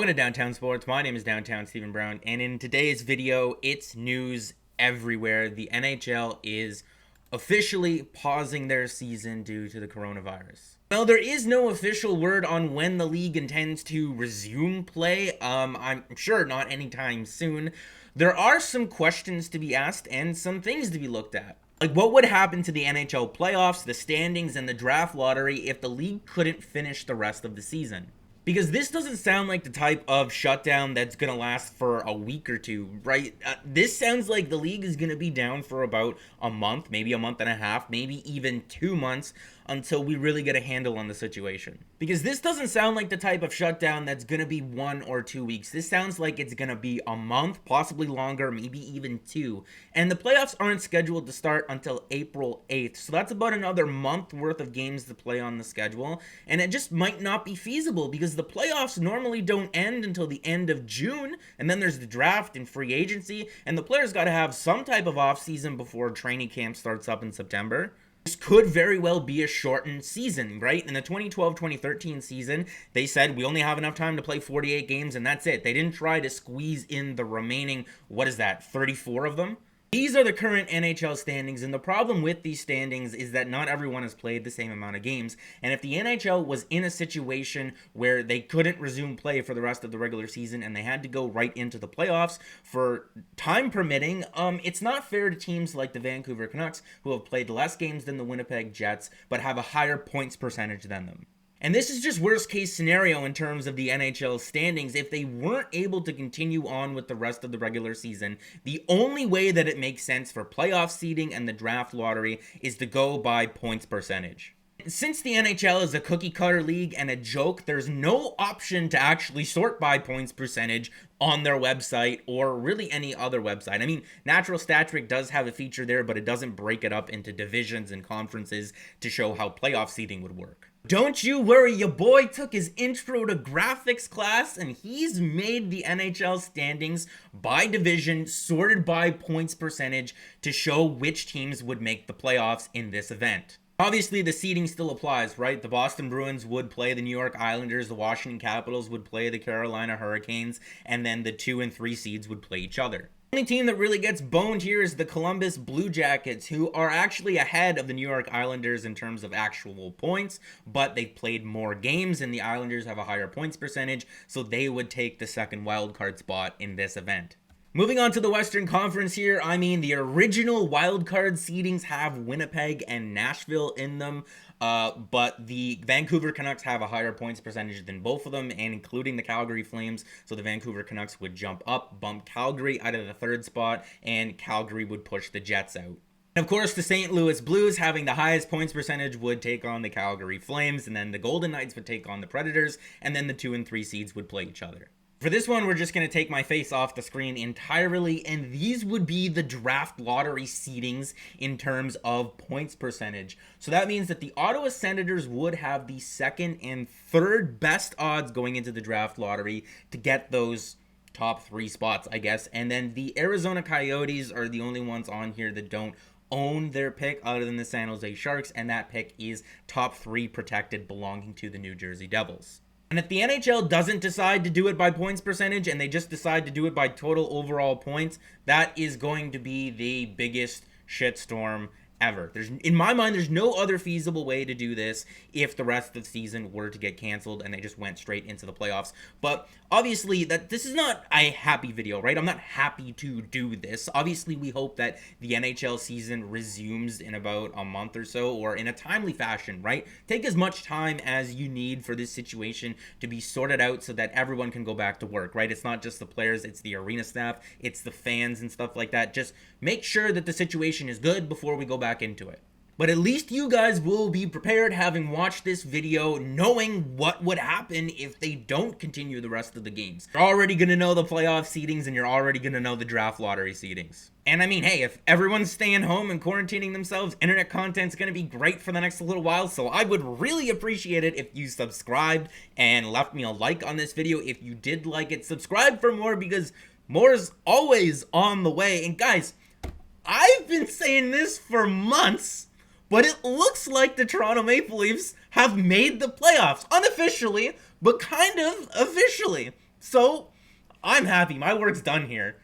Welcome to Downtown Sports. My name is Downtown Stephen Brown, and in today's video, it's news everywhere. The NHL is officially pausing their season due to the coronavirus. Well, there is no official word on when the league intends to resume play. I'm sure not anytime soon. There are some questions to be asked and some things to be looked at. Like, what would happen to the NHL playoffs, the standings, and the draft lottery if the league couldn't finish the rest of the season? Because this doesn't sound like the type of shutdown that's going to last for a week or two, right? This sounds like the league is going to be down for about a month, maybe a month and a half, maybe even 2 months until we really get a handle on the situation. Because this doesn't sound like the type of shutdown that's going to be 1 or 2 weeks. This sounds like it's going to be a month, possibly longer, maybe even 2. And the playoffs aren't scheduled to start until April 8th. So that's about another month worth of games to play on the schedule. And it just might not be feasible because the playoffs normally don't end until the end of June. And then there's the draft and free agency. And the players got to have some type of offseason before training camp starts up in September. This could very well be a shortened season, right? In the 2012-2013 season, they said we only have enough time to play 48 games and that's it. They didn't try to squeeze in the remaining, 34 of them? These are the current NHL standings, and the problem with these standings is that not everyone has played the same amount of games. And if the NHL was in a situation where they couldn't resume play for the rest of the regular season and they had to go right into the playoffs for time permitting, it's not fair to teams like the Vancouver Canucks, who have played less games than the Winnipeg Jets, but have a higher points percentage than them. And this is just worst case scenario in terms of the NHL standings. If they weren't able to continue on with the rest of the regular season, the only way that it makes sense for playoff seeding and the draft lottery is to go by points percentage. Since the NHL is a cookie cutter league and a joke, there's no option to actually sort by points percentage on their website or really any other website. I mean, Natural Stat Trick does have a feature there, but it doesn't break it up into divisions and conferences to show how playoff seeding would work. Don't you worry, your boy took his intro to graphics class and he's made the NHL standings by division, sorted by points percentage to show which teams would make the playoffs in this event. Obviously, the seeding still applies, right? The Boston Bruins would play the New York Islanders, the Washington Capitals would play the Carolina Hurricanes, and then the 2 and 3 seeds would play each other. The only team that really gets boned here is the Columbus Blue Jackets, who are actually ahead of the New York Islanders in terms of actual points, but they've played more games and the Islanders have a higher points percentage, so they would take the second wildcard spot in this event. Moving on to the Western Conference here, the original wildcard seedings have Winnipeg and Nashville in them, but the Vancouver Canucks have a higher points percentage than both of them, and including the Calgary Flames, so the Vancouver Canucks would jump up, bump Calgary out of the third spot, and Calgary would push the Jets out. And of course, the St. Louis Blues, having the highest points percentage, would take on the Calgary Flames, and then the Golden Knights would take on the Predators, and then the 2 and 3 seeds would play each other. For this one, we're just going to take my face off the screen entirely, and these would be the draft lottery seedings in terms of points percentage. So that means that the Ottawa Senators would have the second and third best odds going into the draft lottery to get those top 3 spots, I guess. And then the Arizona Coyotes are the only ones on here that don't own their pick other than the San Jose Sharks, and that pick is top 3 protected, belonging to the New Jersey Devils. And if the NHL doesn't decide to do it by points percentage and they just decide to do it by total overall points, that is going to be the biggest shitstorm ever. In my mind, there's no other feasible way to do this if the rest of the season were to get canceled and they just went straight into the playoffs. But obviously, this is not a happy video, right? I'm not happy to do this. Obviously, we hope that the NHL season resumes in about a month or so, or in a timely fashion, right? Take as much time as you need for this situation to be sorted out so that everyone can go back to work, right? It's not just the players, it's the arena staff, it's the fans and stuff like that. Just make sure that the situation is good before we go back into it. But at least you guys will be prepared, having watched this video, knowing what would happen if they don't continue the rest of the games. You're already going to know the playoff seedings, and you're already going to know the draft lottery seedings. And hey, if everyone's staying home and quarantining themselves, internet content's going to be great for the next little while, so I would really appreciate it if you subscribed and left me a like on this video. If you did like it, subscribe for more, because more is always on the way. And guys, I've been saying this for months, but it looks like the Toronto Maple Leafs have made the playoffs. Unofficially, but kind of officially. So, I'm happy. My work's done here.